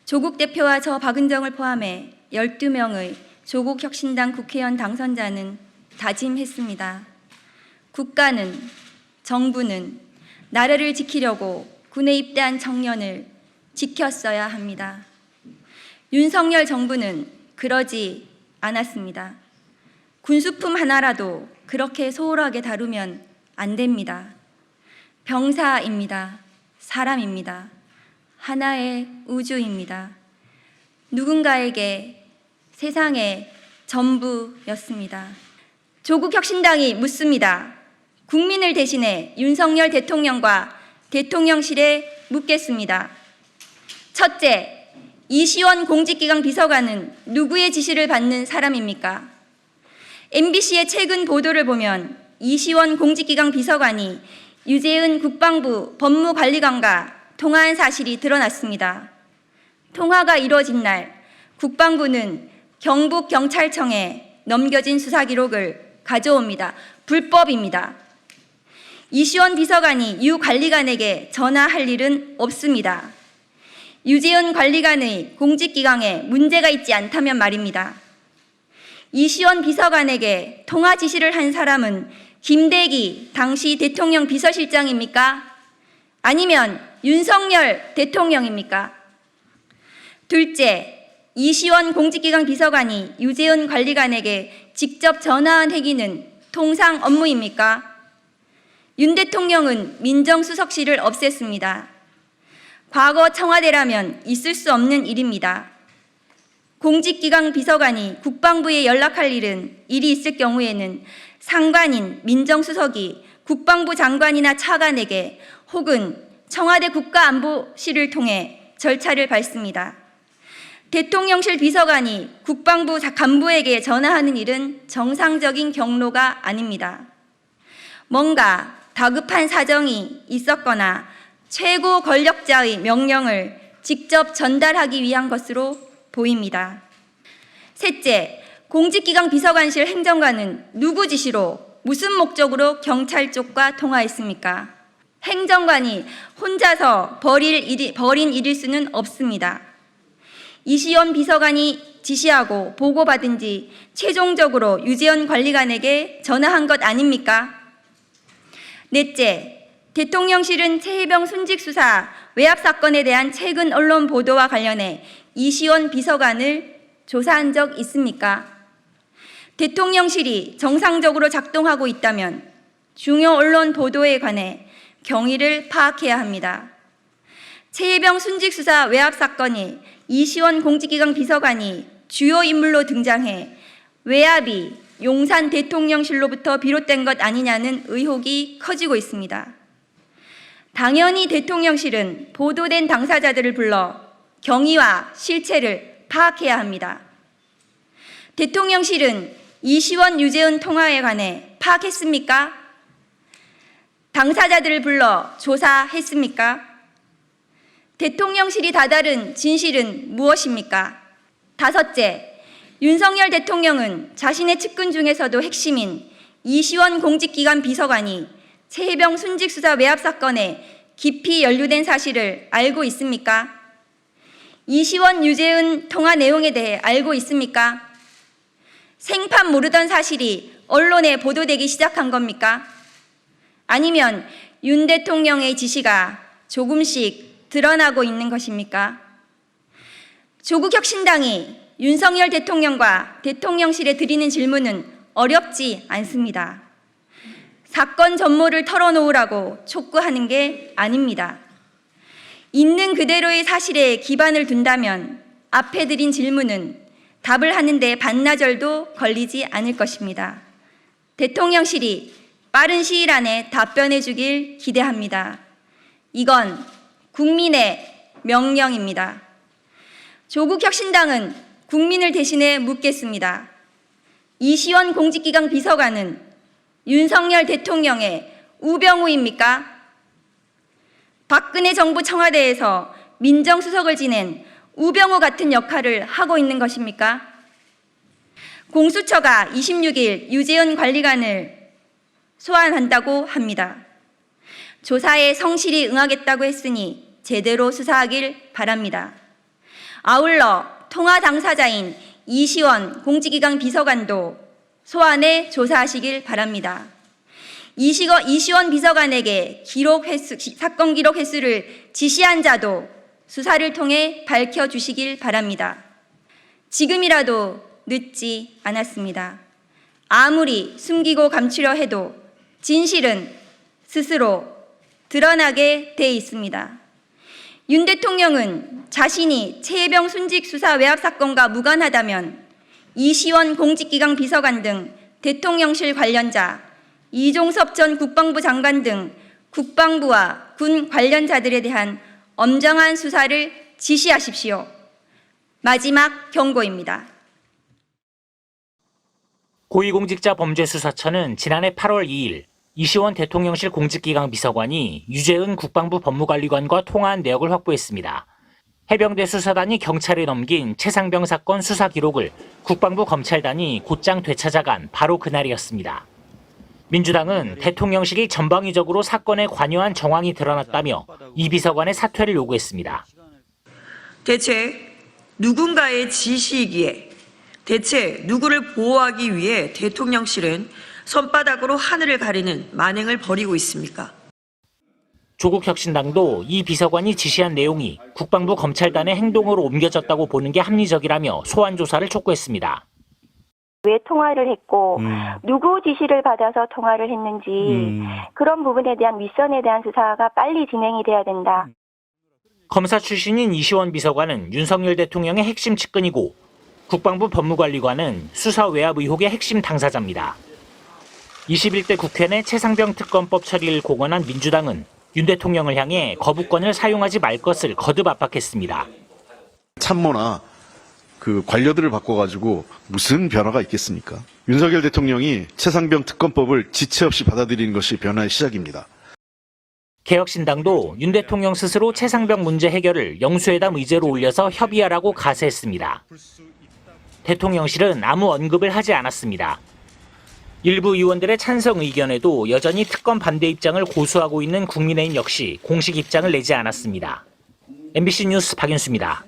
조국 대표와 저 박은정을 포함해 12명의 조국혁신당 국회의원 당선자는 다짐했습니다. 국가는, 정부는 나라를 지키려고 군에 입대한 청년을 지켰어야 합니다. 윤석열 정부는 그러지 않았습니다. 군수품 하나라도 그렇게 소홀하게 다루면 안 됩니다. 병사입니다. 사람입니다. 하나의 우주입니다. 누군가에게 세상의 전부였습니다. 조국혁신당이 묻습니다. 국민을 대신해 윤석열 대통령과 대통령실에 묻겠습니다. 첫째, 이시원 공직기강 비서관은 누구의 지시를 받는 사람입니까? MBC의 최근 보도를 보면 이시원 공직기강 비서관이 유재은 국방부 법무관리관과 통화한 사실이 드러났습니다. 통화가 이루어진 날 국방부는 경북경찰청에 넘겨진 수사기록을 가져옵니다. 불법입니다. 이시원 비서관이 유 관리관에게 전화할 일은 없습니다. 유재은 관리관의 공직기강에 문제가 있지 않다면 말입니다. 이시원 비서관에게 통화 지시를 한 사람은 김대기 당시 대통령 비서실장입니까? 아니면 윤석열 대통령입니까? 둘째, 이시원 공직기강 비서관이 유재은 관리관에게 직접 전화한 행위는 통상 업무입니까? 윤 대통령은 민정수석실을 없앴습니다. 과거 청와대라면 있을 수 없는 일입니다. 공직기강 비서관이 국방부에 연락할 일은 일이 있을 경우에는 상관인 민정수석이 국방부 장관이나 차관에게 혹은 청와대 국가안보실을 통해 절차를 밟습니다. 대통령실 비서관이 국방부 간부에게 전화하는 일은 정상적인 경로가 아닙니다. 뭔가 다급한 사정이 있었거나 최고 권력자의 명령을 직접 전달하기 위한 것으로 보입니다. 셋째, 공직기강 비서관실 행정관은 누구 지시로 무슨 목적으로 경찰 쪽과 통화했습니까? 행정관이 혼자서 벌인 일일 수는 없습니다. 이시원 비서관이 지시하고 보고받은 뒤 최종적으로 유재현 관리관에게 전화한 것 아닙니까? 넷째, 대통령실은 최혜병 순직수사 외압 사건에 대한 최근 언론 보도와 관련해 이시원 비서관을 조사한 적 있습니까? 대통령실이 정상적으로 작동하고 있다면 중요 언론 보도에 관해 경위를 파악해야 합니다. 최혜병 순직수사 외압 사건이 이시원 공직기강 비서관이 주요 인물로 등장해 외압이 용산 대통령실로부터 비롯된 것 아니냐는 의혹이 커지고 있습니다. 당연히 대통령실은 보도된 당사자들을 불러 경위와 실체를 파악해야 합니다. 대통령실은 이시원 유재은 통화에 관해 파악했습니까? 당사자들을 불러 조사했습니까? 대통령실이 다다른 진실은 무엇입니까? 다섯째, 윤석열 대통령은 자신의 측근 중에서도 핵심인 이시원 공직기관 비서관이 최혜병 순직수사 외압 사건에 깊이 연루된 사실을 알고 있습니까? 이시원 유재은 통화 내용에 대해 알고 있습니까? 생판 모르던 사실이 언론에 보도되기 시작한 겁니까? 아니면 윤 대통령의 지시가 조금씩 드러나고 있는 것입니까? 조국혁신당이 윤석열 대통령과 대통령실에 드리는 질문은 어렵지 않습니다. 사건 전모를 털어놓으라고 촉구하는 게 아닙니다. 있는 그대로의 사실에 기반을 둔다면 앞에 드린 질문은 답을 하는데 반나절도 걸리지 않을 것입니다. 대통령실이 빠른 시일 안에 답변해 주길 기대합니다. 이건 국민의 명령입니다. 조국혁신당은 국민을 대신해 묻겠습니다. 이시원 공직기강 비서관은 윤석열 대통령의 우병우입니까? 박근혜 정부 청와대에서 민정수석을 지낸 우병우 같은 역할을 하고 있는 것입니까? 공수처가 26일 유재은 관리관을 소환한다고 합니다. 조사에 성실히 응하겠다고 했으니 제대로 수사하길 바랍니다. 아울러 통화 당사자인 이시원 공직기강 비서관도 소환해 조사하시길 바랍니다. 이시원 비서관에게 사건 기록 횟수를 지시한 자도 수사를 통해 밝혀주시길 바랍니다. 지금이라도 늦지 않았습니다. 아무리 숨기고 감추려 해도 진실은 스스로 드러나게 돼 있습니다. 윤 대통령은 자신이 최혜병 순직 수사 외압 사건과 무관하다면 이시원 공직기강 비서관 등 대통령실 관련자, 이종섭 전 국방부 장관 등 국방부와 군 관련자들에 대한 엄정한 수사를 지시하십시오. 마지막 경고입니다. 고위공직자범죄수사처는 지난해 8월 2일 이시원 대통령실 공직기강 비서관이 유재은 국방부 법무관리관과 통화한 내역을 확보했습니다. 해병대 수사단이 경찰에 넘긴 최상병 사건 수사 기록을 국방부 검찰단이 곧장 되찾아간 바로 그날이었습니다. 민주당은 대통령실이 전방위적으로 사건에 관여한 정황이 드러났다며 이 비서관의 사퇴를 요구했습니다. 대체 누군가의 지시이기에 대체 누구를 보호하기 위해 대통령실은 손바닥으로 하늘을 가리는 만행을 벌이고 있습니까? 조국혁신당도 이 비서관이 지시한 내용이 국방부 검찰단의 행동으로 옮겨졌다고 보는 게 합리적이라며 소환 조사를 촉구했습니다. 왜 통화를 했고 누구 지시를 받아서 통화를 했는지 그런 부분에 대한 윗선에 대한 수사가 빨리 진행이 돼야 된다. 검사 출신인 이시원 비서관은 윤석열 대통령의 핵심 측근이고 국방부 법무관리관은 수사 외압 의혹의 핵심 당사자입니다. 21대 국회 내 최상병 특검법 처리를 공언한 민주당은 윤 대통령을 향해 거부권을 사용하지 말 것을 거듭 압박했습니다. 참모나 그 관료들을 바꿔가지고 무슨 변화가 있겠습니까? 윤석열 대통령이 최상병 특검법을 지체 없이 받아들이는 것이 변화의 시작입니다. 개혁신당도 윤 대통령 스스로 최상병 문제 해결을 영수회담 의제로 올려서 협의하라고 가세했습니다. 대통령실은 아무 언급을 하지 않았습니다. 일부 의원들의 찬성 의견에도 여전히 특검 반대 입장을 고수하고 있는 국민의힘 역시 공식 입장을 내지 않았습니다. MBC 뉴스 박윤수입니다.